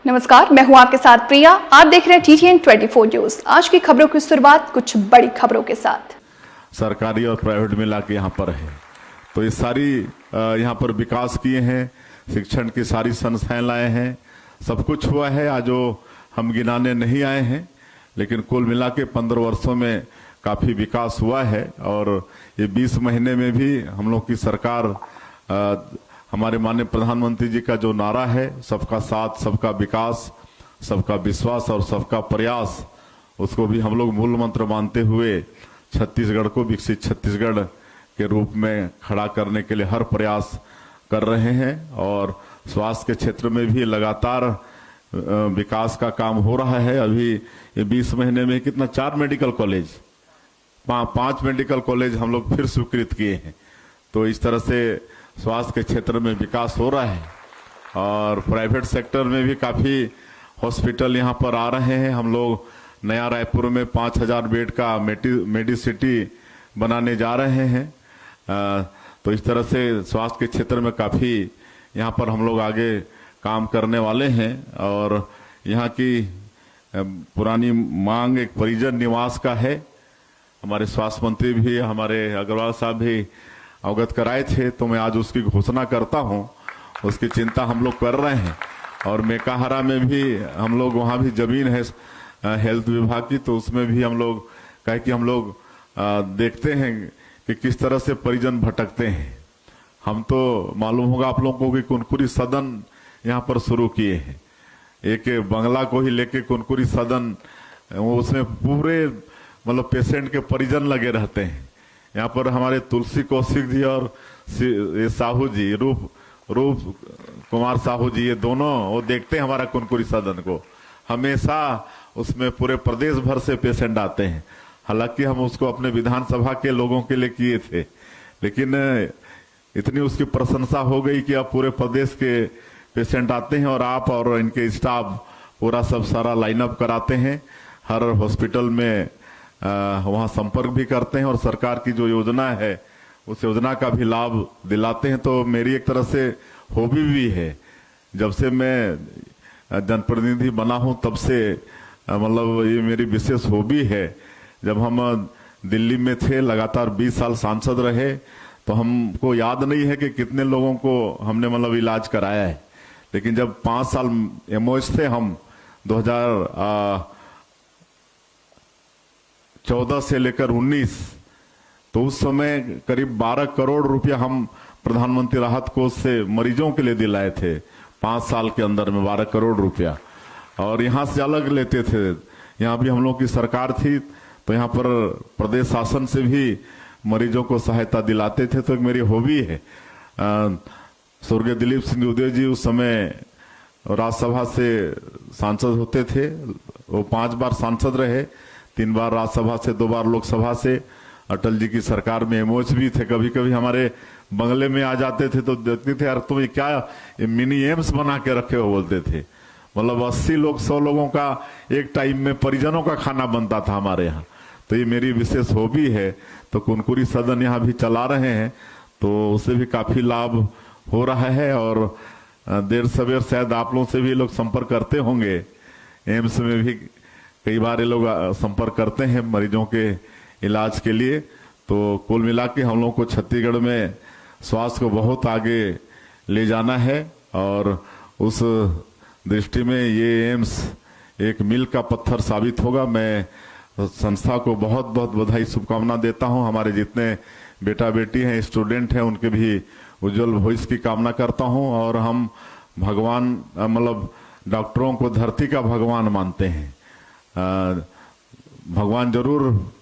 नमस्कार, मैं हूं आपके साथ प्रिया। आप देख रहे हैं TTN 24 न्यूज। आज की खबरों की शुरुआत कुछ बड़ी खबरों के साथ। सरकारी और प्राइवेट मिला के यहाँ पर है, तो ये सारी यहाँ पर विकास किए हैं, शिक्षण की सारी संस्थाएं लाए हैं, सब कुछ हुआ है। आज जो हम गिनाने नहीं आए हैं, लेकिन कुल मिला के 15 वर्षों में काफी विकास हुआ है। और ये 20 महीने में भी हम लोग की सरकार, हमारे माननीय प्रधानमंत्री जी का जो नारा है, सबका साथ, सबका विकास, सबका विश्वास और सबका प्रयास, उसको भी हम लोग मूल मंत्र मानते हुए छत्तीसगढ़ को विकसित छत्तीसगढ़ के रूप में खड़ा करने के लिए हर प्रयास कर रहे हैं। और स्वास्थ्य के क्षेत्र में भी लगातार विकास का काम हो रहा है। अभी ये 20 महीने में कितना 4 मेडिकल कॉलेज, 5 मेडिकल कॉलेज हम लोग फिर स्वीकृत किए हैं। तो इस तरह से स्वास्थ्य के क्षेत्र में विकास हो रहा है। और प्राइवेट सेक्टर में भी काफी हॉस्पिटल यहाँ पर आ रहे हैं। हम लोग नया रायपुर में 5000 बेड का मेडिसिटी बनाने जा रहे हैं। तो इस तरह से स्वास्थ्य के क्षेत्र में काफी यहाँ पर हम लोग आगे काम करने वाले हैं। और यहाँ की पुरानी मांग एक परिजन निवास का है। हमारे स्वास्थ्य मंत्री भी, हमारे अग्रवाल साहब भी अवगत कराए थे, तो मैं आज उसकी घोषणा करता हूं। उसकी चिंता हम लोग कर रहे हैं। और मेकाहारा में भी हम लोग, वहां भी जमीन है हेल्थ विभाग की, तो उसमें भी हम लोग कहे कि हम लोग देखते हैं कि किस तरह से परिजन भटकते हैं। हम तो मालूम होगा आप लोगों को कि कुनकुरी सदन यहाँ पर शुरू किए हैं। एक बंगला को ही लेके कुनकुरी सदन, उसमें पूरे मतलब पेशेंट के परिजन लगे रहते हैं। यहाँ पर हमारे तुलसी कौशिक जी और ये साहू जी, रूप कुमार साहू जी, ये दोनों वो देखते हैं हमारा कुनकुरी सदन को। हमेशा उसमें पूरे प्रदेश भर से पेशेंट आते हैं। हालांकि हम उसको अपने विधानसभा के लोगों के लिए किए थे, लेकिन इतनी उसकी प्रशंसा हो गई कि अब पूरे प्रदेश के पेशेंट आते हैं। और आप और इनके स्टाफ पूरा सब सारा लाइनअप कराते हैं। हर हॉस्पिटल में वहाँ संपर्क भी करते हैं और सरकार की जो योजना है उस योजना का भी लाभ दिलाते हैं। तो मेरी एक तरह से हॉबी भी है। जब से मैं जनप्रतिनिधि बना हूं तब से मतलब ये मेरी विशेष हॉबी है। जब हम दिल्ली में थे, लगातार 20 साल सांसद रहे, तो हमको याद नहीं है कि कितने लोगों को हमने मतलब इलाज कराया है। लेकिन जब 5 साल एमओएस थे हम 2014 से लेकर 19, तो उस समय करीब 12 करोड़ रुपया हम प्रधानमंत्री राहत कोष से मरीजों के लिए दिलाए थे। 5 साल के अंदर में 12 करोड़ रुपया। और यहाँ से अलग लेते थे। यहाँ भी हम लोग की सरकार थी, तो यहाँ पर प्रदेश शासन से भी मरीजों को सहायता दिलाते थे। तो एक मेरी हॉबी है। स्वर्गीय दिलीप सिंह जी उस समय राज्यसभा से सांसद होते थे। वो 5 बार सांसद रहे, 3 बार राज्यसभा से, 2 बार लोकसभा से। अटल जी की सरकार में एमओएस भी थे। कभी कभी हमारे बंगले में आ जाते थे तो देखते थे, यार तुम ये क्या ये मिनी एम्स बना के रखे हो, बोलते थे। मतलब 80 लोग, 100 लोगों का एक टाइम में परिजनों का खाना बनता था हमारे यहाँ। तो ये मेरी विशेष हॉबी है। तो कुनकुरी सदन यहाँ भी चला रहे हैं, तो उससे भी काफी लाभ हो रहा है। और देर सवेर शायद आप लोगों से भी लोग संपर्क करते होंगे। एम्स में भी कई बार ये लोग संपर्क करते हैं मरीजों के इलाज के लिए। तो कुल मिला के हम लोग को छत्तीसगढ़ में स्वास्थ्य को बहुत आगे ले जाना है। और उस दृष्टि में ये एम्स एक मील का पत्थर साबित होगा। मैं संस्था को बहुत बहुत बधाई, शुभकामना देता हूं। हमारे जितने बेटा बेटी हैं, स्टूडेंट हैं, उनके भी उज्जवल भविष्य की कामना करता हूं। और हम भगवान, मतलब डॉक्टरों को धरती का भगवान मानते हैं। भगवान जरूर